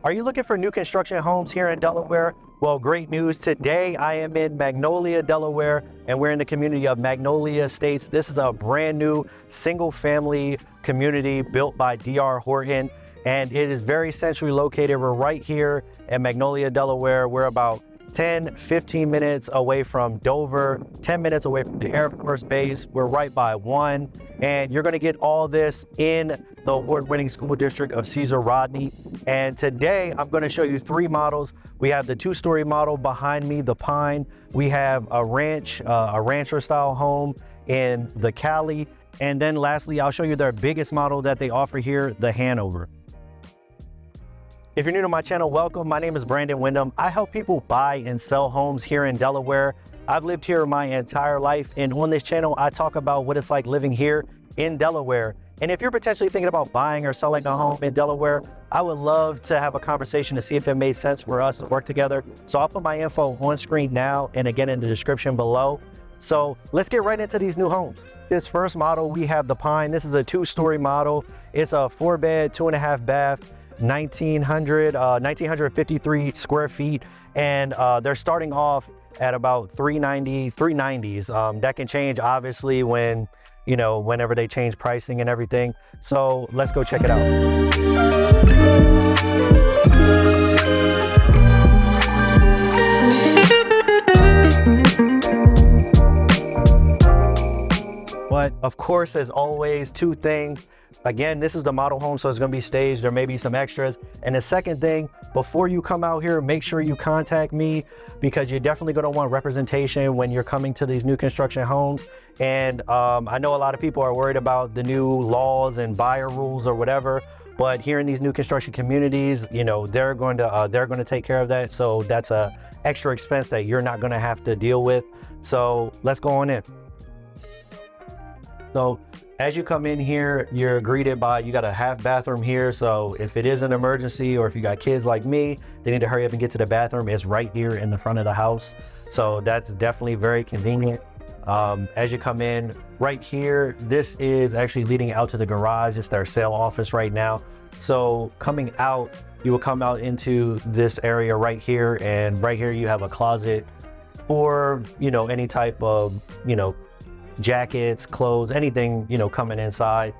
Are you looking for new construction homes here in Delaware? Well, great news. Today I am in Magnolia, Delaware, and we're in the community of Magnolia Estates. This is a brand new single family community built by DR Horton, and it is very centrally located. We're right here in Magnolia, Delaware. We're about 10-15 minutes away from Dover, 10 minutes away from the Air Force Base. We're right by one, and you're going to get all this in the award-winning school district of Caesar Rodney. And today I'm going to show you three models. We have the two-story model behind me, the Pine. We have a rancher style home in the Cali. And then lastly, I'll show you their biggest model that they offer here, the Hanover. If you're new to my channel, welcome. My name is Windom. I help people buy and sell homes here in Delaware. I've lived here my entire life, and on this channel, I talk about what it's like living here in Delaware. And if you're potentially thinking about buying or selling a home in Delaware, I would love to have a conversation to see if it made sense for us to work together. So I'll put my info on screen now and again in the description below. So let's get right into these new homes. This first model, we have the Pine. This is a two-story model. It's a 4-bed, 2.5 bath. 1953 square feet, and they're starting off at about 390s. That can change obviously when, whenever they change pricing and everything. So let's go check it out. But of course, as always, two things. Again, this is the model home, so it's going to be staged. There may be some extras. And the second thing, before you come out here, make sure you contact me, because you're definitely going to want representation when you're coming to these new construction homes. And I know a lot of people are worried about the new laws and buyer rules or whatever, but here in these new construction communities, they're going to take care of that. So that's a extra expense that you're not going to have to deal with. So let's go on in. So as you come in here, you're greeted by, you got a half bathroom here. So if it is an emergency, or if you got kids like me, they need to hurry up and get to the bathroom. It's right here in the front of the house. So that's definitely very convenient. As you come in right here, this is actually leading out to the garage. It's their sale office right now. So coming out, you will come out into this area right here. And right here, you have a closet for, any type of, jackets, clothes, anything, coming inside.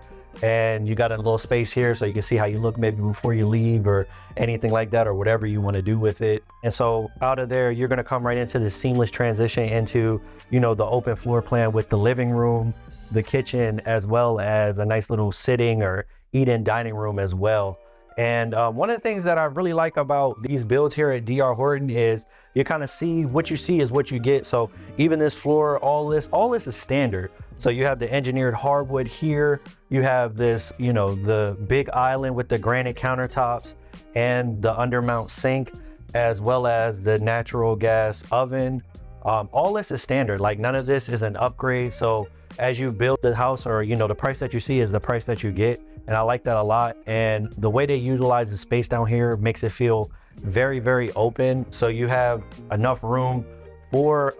And you got a little space here so you can see how you look maybe before you leave or anything like that, or whatever you want to do with it. And so out of there, you're going to come right into the seamless transition into, the open floor plan with the living room, the kitchen, as well as a nice little sitting or eat-in dining room as well. And one of the things that I really like about these builds here at DR Horton is you kind of see what you see is what you get. So even this floor, all this is standard. So you have the engineered hardwood here. You have this, the big island with the granite countertops and the undermount sink, as well as the natural gas oven. All this is standard. Like, none of this is an upgrade. So as you build the house, or the price that you see is the price that you get. And I like that a lot. And the way they utilize the space down here makes it feel very, very open. So you have enough room for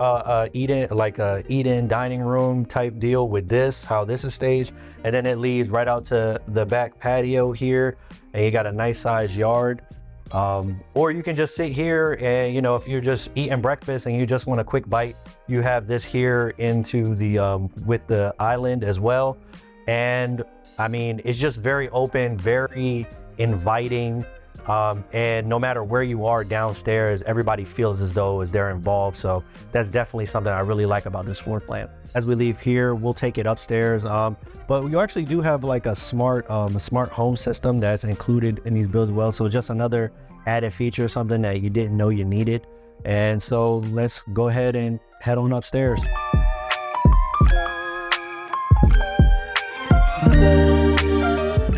eat-in dining room type deal with this, how this is staged. And then it leads right out to the back patio here, and you got a nice sized yard. Or you can just sit here and, if you're just eating breakfast and you just want a quick bite, you have this here into the with the island as well. And I mean, it's just very open, very inviting. And no matter where you are downstairs, everybody feels as though they're involved. So that's definitely something I really like about this floor plan. As we leave here, we'll take it upstairs. But you actually do have like a smart home system that's included in these builds as well. So just another added feature, something that you didn't know you needed. And so let's go ahead and head on upstairs.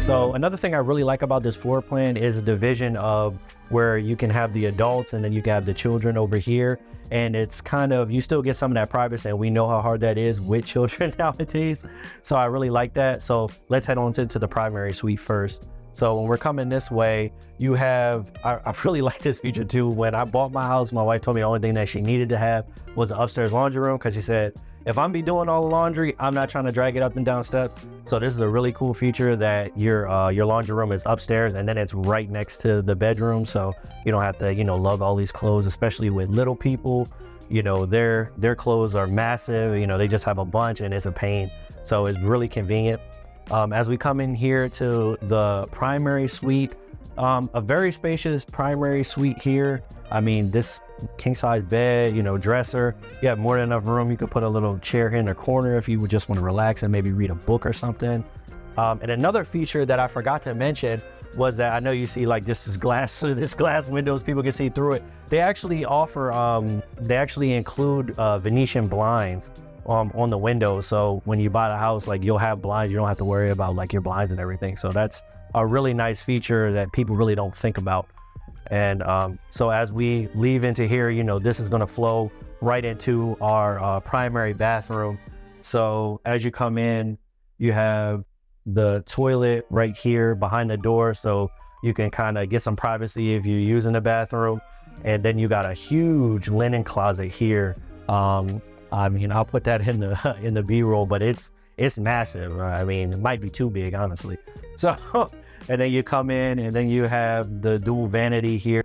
So another thing I really like about this floor plan is the division of where you can have the adults and then you can have the children over here. And it's kind of, you still get some of that privacy, and we know how hard that is with children nowadays. So I really like that. So let's head on to the primary suite first. So when we're coming this way, you have, I really like this feature too. When I bought my house, my wife told me the only thing that she needed to have was an upstairs laundry room, because she said if I'm be doing all the laundry, I'm not trying to drag it up and down steps. So this is a really cool feature that your laundry room is upstairs and then it's right next to the bedroom. So you don't have to, lug all these clothes, especially with little people. Their clothes are massive, they just have a bunch and it's a pain. So it's really convenient. As we come in here to the primary suite, a very spacious primary suite here. I mean, this king size bed, dresser, you have more than enough room. You could put a little chair here in the corner if you would just want to relax and maybe read a book or something. And another feature that I forgot to mention was that I know you see like this glass windows, people can see through it. They actually offer, they actually include Venetian blinds on the windows. So when you buy the house, like you'll have blinds, you don't have to worry about like your blinds and everything. So that's a really nice feature that people really don't think about. And so as we leave into here, this is going to flow right into our primary bathroom. So as you come in, you have the toilet right here behind the door, so you can kind of get some privacy if you're using the bathroom. And then you got a huge linen closet here. I mean, I'll put that in the B-roll, but it's massive. I mean, it might be too big, honestly. So, and then you come in and then you have the dual vanity here.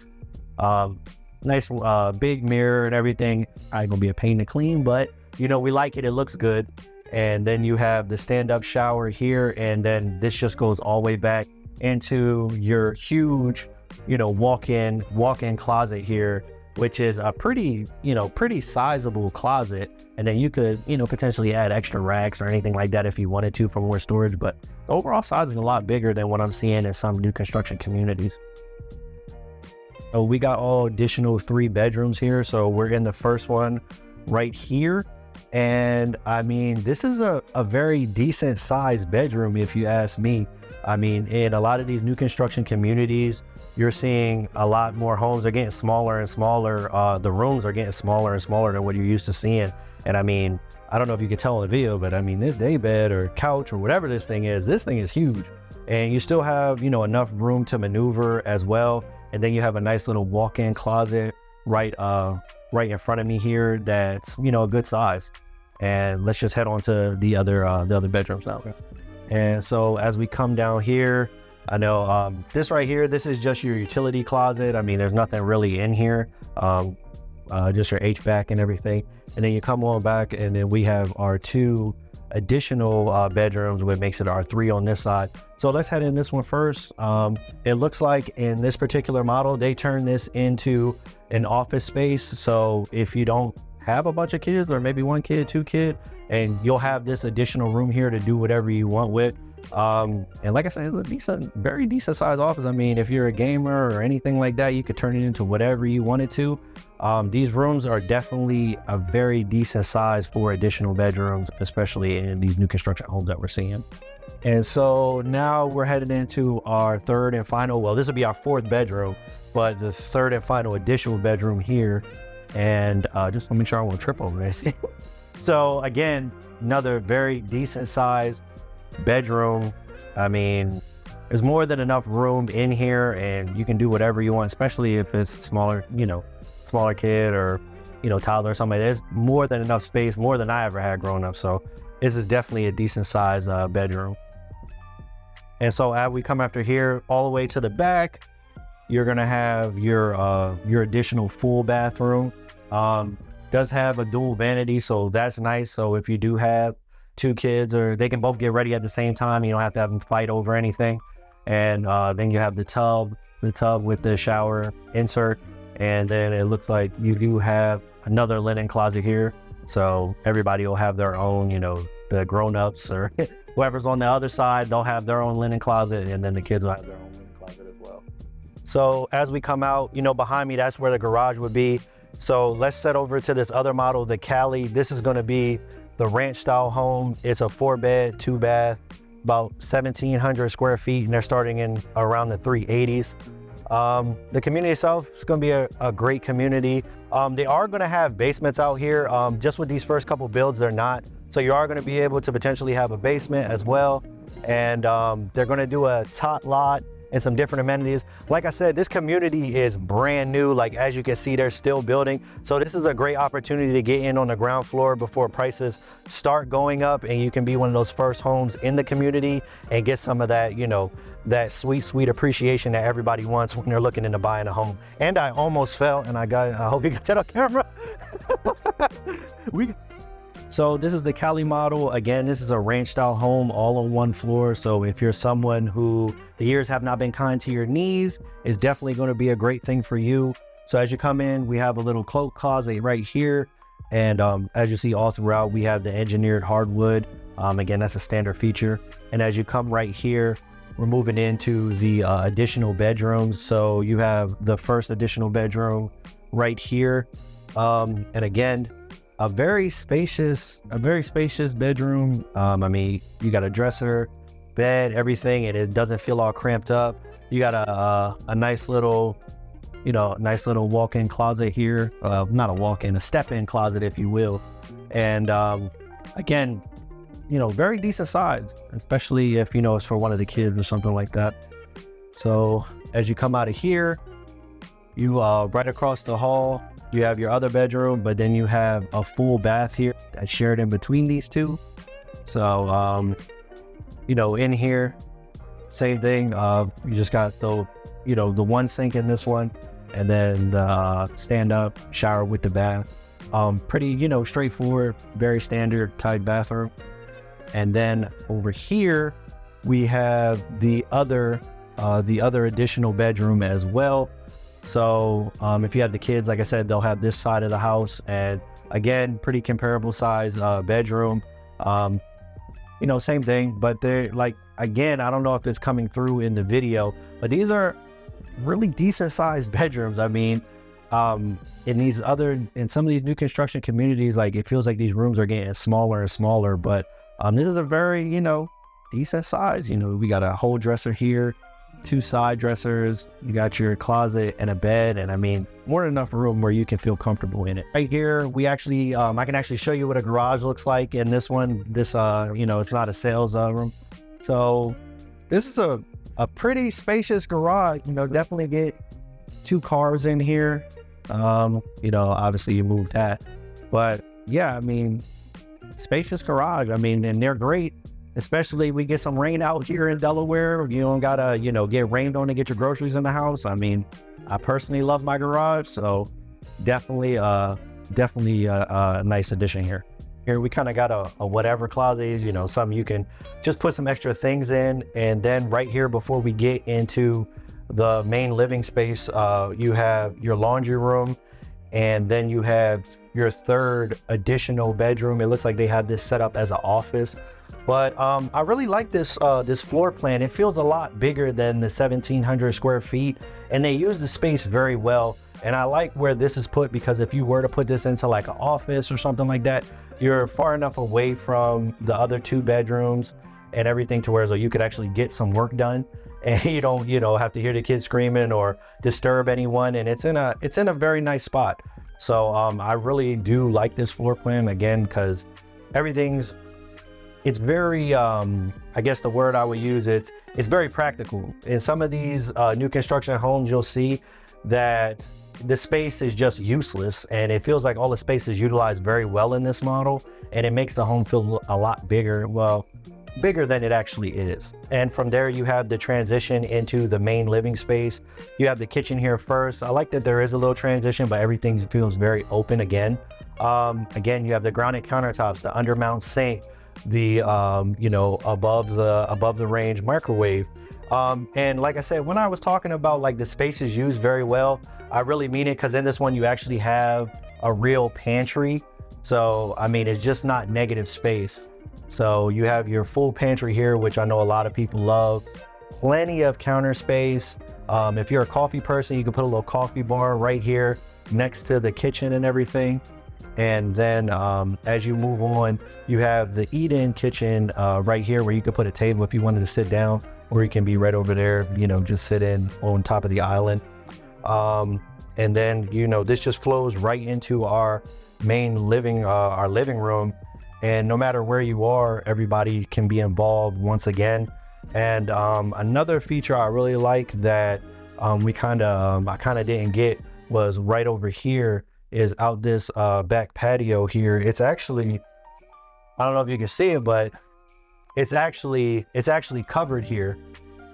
Nice big mirror and everything. Ain't gonna be a pain to clean, but we like it. It looks good. And then you have the stand-up shower here, and then this just goes all the way back into your huge, walk-in closet here, which is a pretty sizable closet. And then you could, potentially add extra racks or anything like that if you wanted to for more storage. But the overall size is a lot bigger than what I'm seeing in some new construction communities. So we got all additional 3 bedrooms here. So we're in the first one right here. And I mean, this is a very decent sized bedroom, if you ask me. I mean, in a lot of these new construction communities, you're seeing a lot more homes are getting smaller and smaller. The rooms are getting smaller and smaller than what you're used to seeing. And I mean, I don't know if you could tell in the video, but I mean, this day bed or couch or whatever this thing is huge. And you still have, enough room to maneuver as well. And then you have a nice little walk-in closet right in front of me here that's, a good size. And let's just head on to the other bedrooms now. And so as we come down here, I know this right here, this is just your utility closet. I mean, there's nothing really in here, just your HVAC and everything. And then you come on back and then we have our 2 additional bedrooms, which makes it our 3 on this side. So let's head in this one first. It looks like in this particular model, they turn this into an office space. So if you don't have a bunch of kids or maybe 1 kid, 2 kid, and you'll have this additional room here to do whatever you want with. And like I said, it's a very decent sized office. I mean, if you're a gamer or anything like that, you could turn it into whatever you wanted to. These rooms are definitely a very decent size for additional bedrooms, especially in these new construction homes that we're seeing. And so now we're headed into our 3rd and final, well, this will be our 4th bedroom, but the 3rd and final additional bedroom here. And just want to make sure I won't trip over this. So again, another very decent size bedroom. I mean, there's more than enough room in here and you can do whatever you want, especially if it's smaller, smaller kid or, toddler or something. There's more than enough space, more than I ever had growing up. So this is definitely a decent size bedroom. And so as we come after here, all the way to the back, you're gonna have your additional full bathroom. Does have a dual vanity, so that's nice. So if you do have 2 kids, or they can both get ready at the same time, you don't have to have them fight over anything. And then you have the tub with the shower insert, and then it looks like you do have another linen closet here. So everybody will have their own, the grown-ups or whoever's on the other side, they'll have their own linen closet, and then the kids will have their own linen closet as well. So as we come out, behind me, that's where the garage would be. So let's set over to this other model, the Cali. This is going to be the ranch style home. It's a 4-bed, 2-bath, about 1,700 square feet, and they're starting in around the 380s. The community itself is going to be a great community. They are going to have basements out here. Just with these first couple builds, they're not. So you are going to be able to potentially have a basement as well. And they're going to do a tot lot and some different amenities. Like I said, this community is brand new. Like, as you can see, they're still building. So this is a great opportunity to get in on the ground floor before prices start going up, and you can be one of those first homes in the community and get some of that, you know, that sweet appreciation that everybody wants when they're looking into buying a home. And I almost fell, and I hope you got that on camera. So this is the Cali model. Again, this is a ranch style home all on one floor. So if you're someone who the years have not been kind to your knees, it's definitely going to be a great thing for you. So as you come in, we have a little cloak closet right here. And as you see all throughout, we have the engineered hardwood. Again, that's a standard feature. And as you come right here, we're moving into the additional bedrooms. So you have the first additional bedroom right here. And again, a very spacious bedroom. I mean, you got a dresser, bed, everything, and it doesn't feel all cramped up. You got a nice little, you know, nice little walk-in closet here. Not a walk-in, a step-in closet, if you will. And again, you know, very decent size, especially if, you know, it's for one of the kids or something like that. So as you come out of here, you right across the hall, you have your other bedroom, but then you have a full bath here that's shared in between these two. So, you know, in here, same thing. You just got the, you know, the one sink in this one, and then the stand up shower with the bath. Pretty, you know, straightforward, very standard type bathroom. And then over here, we have the other additional bedroom as well. So if you have the kids, like I said, they'll have this side of the house, and again, pretty comparable size bedroom. You know, same thing, but they're like, again, I don't know if it's coming through in the video, but these are really decent sized bedrooms. I mean, in some of these new construction communities, like, it feels like these rooms are getting smaller and smaller, but this is a very, you know, decent size. You know, we got a whole dresser here, 2 side dressers, you got your closet and a bed, and I mean, more than enough room where you can feel comfortable in it. Right here, we actually, I can actually show you what a garage looks like in this one. This, you know, it's not a sales room. So this is a pretty spacious garage. You know, definitely get 2 cars in here. You know, obviously you moved that, but yeah, I mean, spacious garage. I mean, and they're great. Especially we get some rain out here in Delaware. You don't gotta, you know, get rained on to get your groceries in the house. I mean, I personally love my garage, so definitely a nice addition here. Here we kind of got a whatever closet, you know, something you can just put some extra things in. And then right here, before we get into the main living space, you have your laundry room, and then you have your third additional bedroom. It looks like they have this set up as an office. But I really like this this floor plan. It feels a lot bigger than the 1,700 square feet, and they use the space very well. And I like where this is put, because if you were to put this into like an office or something like that, you're far enough away from the other 2 bedrooms and everything to where so you could actually get some work done, and you don't, you know, have to hear the kids screaming or disturb anyone. And it's in a very nice spot. So I really do like this floor plan, again, because it's very, I guess the word I would use, it's very practical. In some of these new construction homes, you'll see that the space is just useless, and it feels like all the space is utilized very well in this model, and it makes the home feel a lot bigger, well, bigger than it actually is. And from there, you have the transition into the main living space. You have the kitchen here first. I like that there is a little transition, but everything feels very open again. Again, you have the grounded countertops, the undermount sink, the you know, above the range microwave, and like I said, when I was talking about like the space is used very well, I really mean it, because in this one you actually have a real pantry. So I mean, it's just not negative space. So you have your full pantry here, which I know a lot of people love. Plenty of counter space. If you're a coffee person, you can put a little coffee bar right here next to the kitchen and everything. And then as you move on, you have the eat-in kitchen right here, where you could put a table if you wanted to sit down, or you can be right over there, you know, just sit in on top of the island. And then, you know, this just flows right into our main living room. And no matter where you are, everybody can be involved once again. And another feature I really like that I kind of didn't get was right over here is out this back patio here. It's actually, I don't know if you can see it, but it's actually covered here.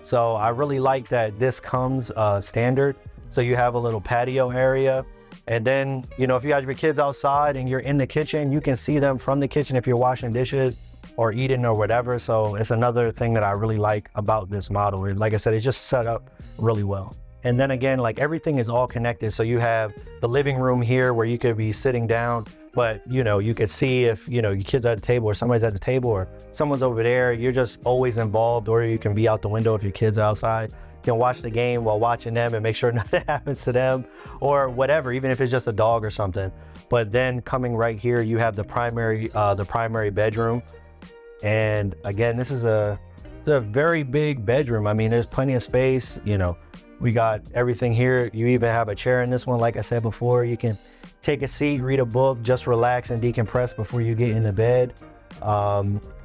So I really like that this comes standard. So you have a little patio area. And then, you know, if you have your kids outside and you're in the kitchen, you can see them from the kitchen if you're washing dishes or eating or whatever. So it's another thing that I really like about this model. And like I said, it's just set up really well. And then again, like everything is all connected. So you have the living room here where you could be sitting down, but you know, you could see if, you know, your kids are at the table or somebody's at the table or someone's over there, you're just always involved, or you can be out the window if your kids are outside. You can watch the game while watching them and make sure nothing happens to them or whatever, even if it's just a dog or something. But then coming right here, you have the primary bedroom. And again, this is it's a very big bedroom. I mean, there's plenty of space, you know, we got everything here. You even have a chair in this one. Like I said before, you can take a seat, read a book, just relax and decompress before you get into bed.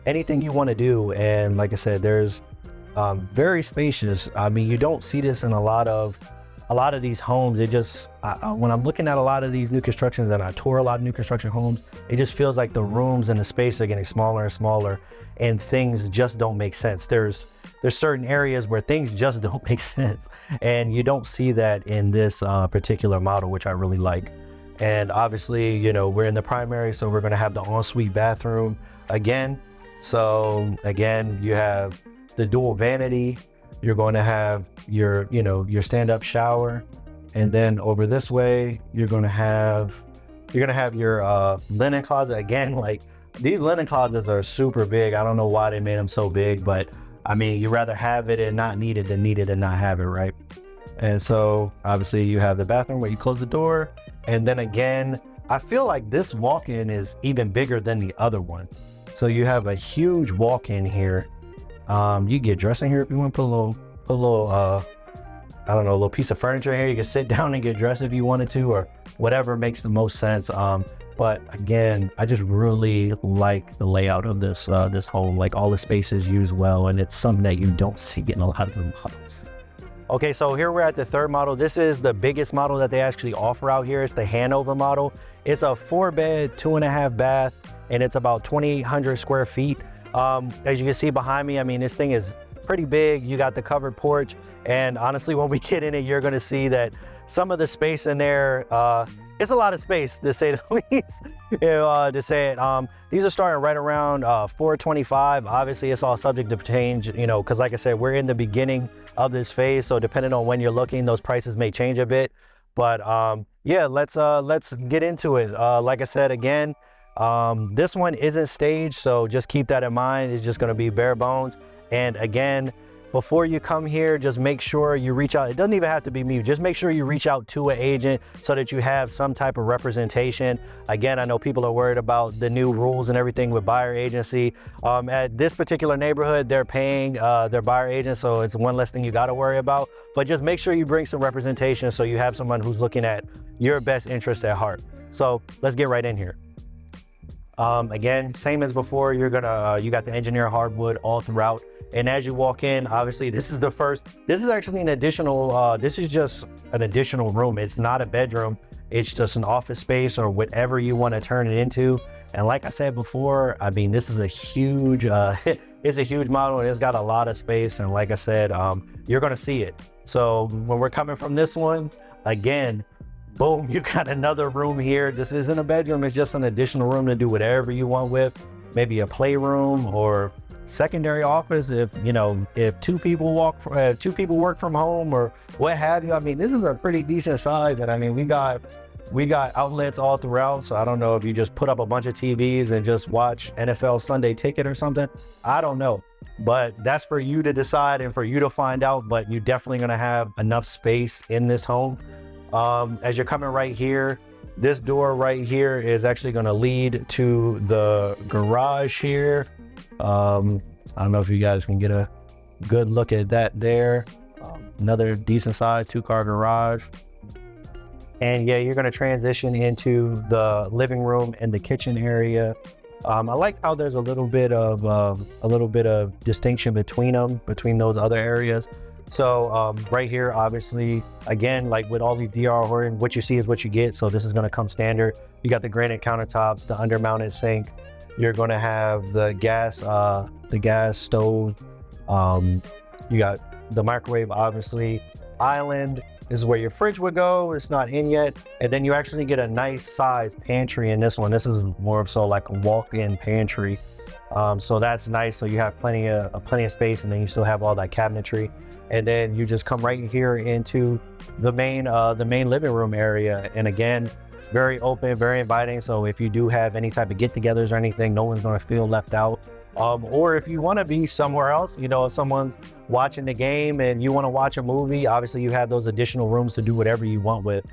Anything you want to do. And like I said, there's very spacious. I mean, you don't see this in a lot of these homes. It just, when I'm looking at a lot of these new constructions, and I tour a lot of new construction homes, it just feels like the rooms and the space are getting smaller and smaller, and things just don't make sense. There's certain areas where things just don't make sense, and you don't see that in this particular model, which I really like. And obviously, you know, we're in the primary, so we're going to have the ensuite bathroom again. So again, you have the dual vanity. You're going to have your, you know, your stand-up shower, and then over this way, you're going to have your linen closet. Again, like these linen closets are super big. I don't know why they made them so big, but I mean, you'd rather have it and not need it than need it and not have it, right? And so obviously you have the bathroom where you close the door. And then again, I feel like this walk-in is even bigger than the other one. So you have a huge walk-in here. You get dressed in here if you want to put a little, I don't know, a little piece of furniture here. You can sit down and get dressed if you wanted to, or whatever makes the most sense. But again, I just really like the layout of this home. Like all the space is used well, and it's something that you don't see in a lot of the models. Okay, so here we're at the third model. This is the biggest model that they actually offer out here. It's the Hanover model. It's a 4-bed, 2.5 bath, and it's about 2,800 square feet. As you can see behind me, I mean, this thing is pretty big. You got the covered porch, and honestly, when we get in it, you're gonna see that some of the space in there, it's a lot of space, to say the least. These are starting right around $425. Obviously, it's all subject to change, you know, because like I said, we're in the beginning of this phase, so depending on when you're looking, those prices may change a bit. But yeah, let's get into it. Like I said, again, this one isn't staged, so just keep that in mind. It's just going to be bare bones. And again, before you come here, just make sure you reach out. It doesn't even have to be me. Just make sure you reach out to an agent so that you have some type of representation. Again, I know people are worried about the new rules and everything with buyer agency. At this particular neighborhood, they're paying their buyer agent, so it's one less thing you got to worry about. But just make sure you bring some representation so you have someone who's looking at your best interest at heart. So let's get right in here. Again, same as before, you got the engineer hardwood all throughout. And as you walk in, obviously this is actually an additional, this is just an additional room. It's not a bedroom. It's just an office space or whatever you want to turn it into. And like I said before, I mean, this is a huge, it's a huge model, and it's got a lot of space. And like I said, you're going to see it. So when we're coming from this one, again, boom, you got another room here. This isn't a bedroom. It's just an additional room to do whatever you want with, maybe a playroom or secondary office. If two people work from home or what have you. I mean, this is a pretty decent size, and I mean, we got outlets all throughout. So I don't know if you just put up a bunch of TVs and just watch NFL Sunday Ticket or something. I don't know, but that's for you to decide and for you to find out. But you're definitely gonna have enough space in this home. As you're coming right here, this door right here is actually going to lead to the garage here. I don't know if you guys can get a good look at that there. Another decent size 2-car garage. And yeah, you're going to transition into the living room and the kitchen area. I like how there's a little bit of distinction between them, between those other areas. So right here, obviously, again, like with all these DR Horton, what you see is what you get. So this is going to come standard. You got the granite countertops, the undermounted sink. You're going to have the gas stove. You got the microwave, obviously. Island. This is where your fridge would go. It's not in yet. And then you actually get a nice size pantry in this one. This is more of so like a walk-in pantry. So that's nice. So you have plenty of space, and then you still have all that cabinetry. And then you just come right here into the main living room area. And again, very open, very inviting. So if you do have any type of get-togethers or anything, no one's gonna feel left out. Or if you want to be somewhere else, you know, if someone's watching the game and you want to watch a movie, obviously you have those additional rooms to do whatever you want with.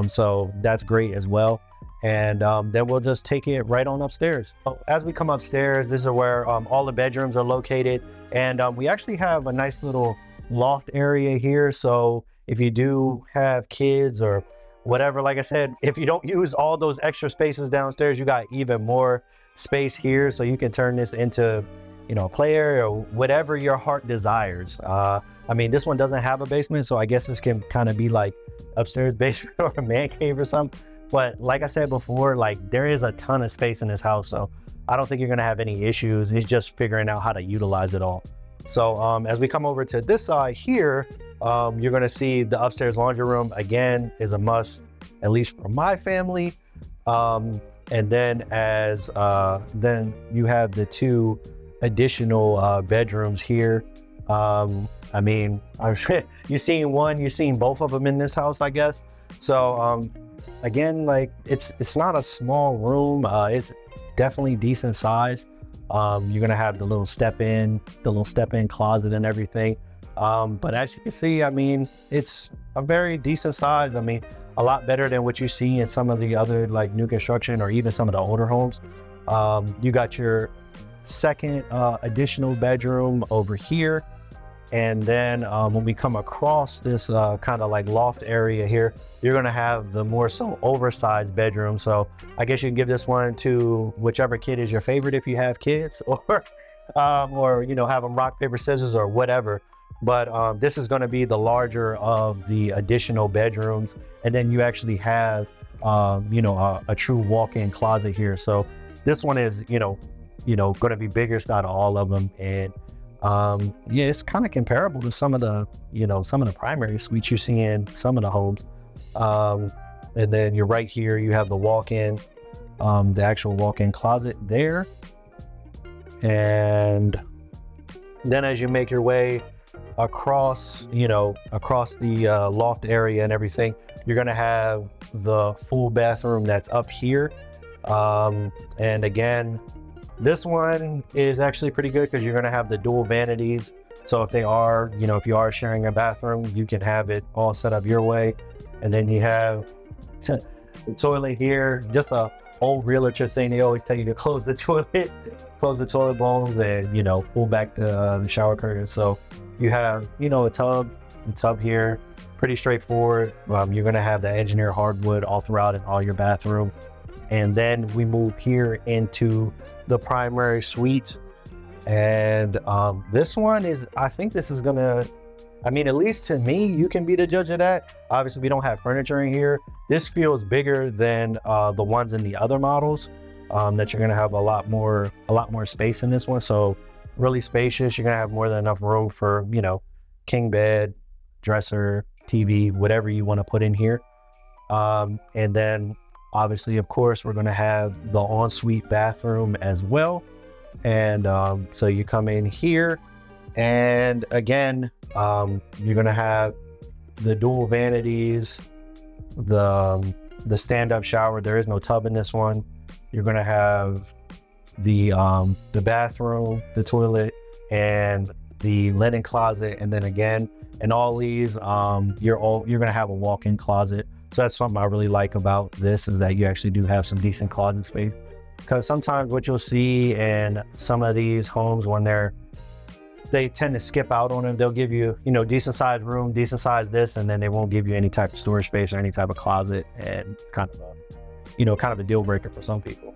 So that's great as well. And then we'll just take it right on upstairs. As we come upstairs, this is where all the bedrooms are located. And we actually have a nice little loft area here. So if you do have kids or whatever, like I said, if you don't use all those extra spaces downstairs, you got even more space here. So you can turn this into, you know, a play area or whatever your heart desires. I mean, this one doesn't have a basement, so I guess this can kind of be like upstairs basement or a man cave or something. But like I said before, like there is a ton of space in this house, so I don't think you're gonna have any issues. It's just figuring out how to utilize it all. So as we come over to this side here, you're gonna see the upstairs laundry room. Again, is a must, at least for my family. And then then you have the two additional bedrooms here. I mean, you've seen one, you've seen both of them in this house, I guess. So again, like it's not a small room. It's definitely decent size. You're gonna have the little step-in closet and everything. But as you can see, I mean, it's a very decent size. I mean, a lot better than what you see in some of the other like new construction or even some of the older homes. You got your second additional bedroom over here. And then when we come across this kind of like loft area here, you're gonna have the more so oversized bedroom. So I guess you can give this one to whichever kid is your favorite if you have kids, or you know, have them rock, paper, scissors or whatever. But this is going to be the larger of the additional bedrooms. And then you actually have, you know, a true walk-in closet here. So this one is, you know, going to be bigger out of all of them. And yeah, it's kind of comparable to some of the, you know, some of the primary suites you see in some of the homes. And then you're right here, you have the walk-in, the actual walk-in closet there. And then as you make your way across, you know, across the loft area and everything, you're gonna have the full bathroom that's up here. And again, this one is actually pretty good because you're gonna have the dual vanities. So if they are, you know, if you are sharing a bathroom, you can have it all set up your way. And then you have the toilet here, just a old realtor thing. They always tell you to close the toilet bowls and, you know, pull back the shower curtain. So you have, you know, a tub here, pretty straightforward. You're gonna have the engineered hardwood all throughout in all your bathroom. And then we move here into the primary suite. And this one is, I think this is gonna, I mean, at least to me, you can be the judge of that. Obviously we don't have furniture in here. This feels bigger than the ones in the other models, that you're gonna have a lot more space in this one. So really spacious. You're gonna have more than enough room for, you know, king bed, dresser, TV, whatever you want to put in here. And then obviously, of course, we're gonna have the ensuite bathroom as well. And so you come in here, and again, you're gonna have the dual vanities, the stand-up shower. There is no tub in this one. You're gonna have the bathroom, the toilet, and the linen closet. And then again, in all these, you're gonna have a walk-in closet. So that's something I really like about this, is that you actually do have some decent closet space. Because sometimes what you'll see in some of these homes, when they tend to skip out on them, they'll give you, you know, decent sized room, decent size this, and then they won't give you any type of storage space or any type of closet, and kind of a deal breaker for some people.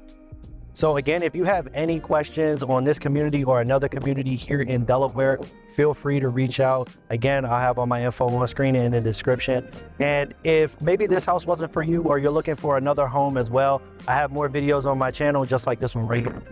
So again, if you have any questions on this community or another community here in Delaware, feel free to reach out. Again, I'll have all my info on screen and in the description. And if maybe this house wasn't for you or you're looking for another home as well, I have more videos on my channel just like this one right here.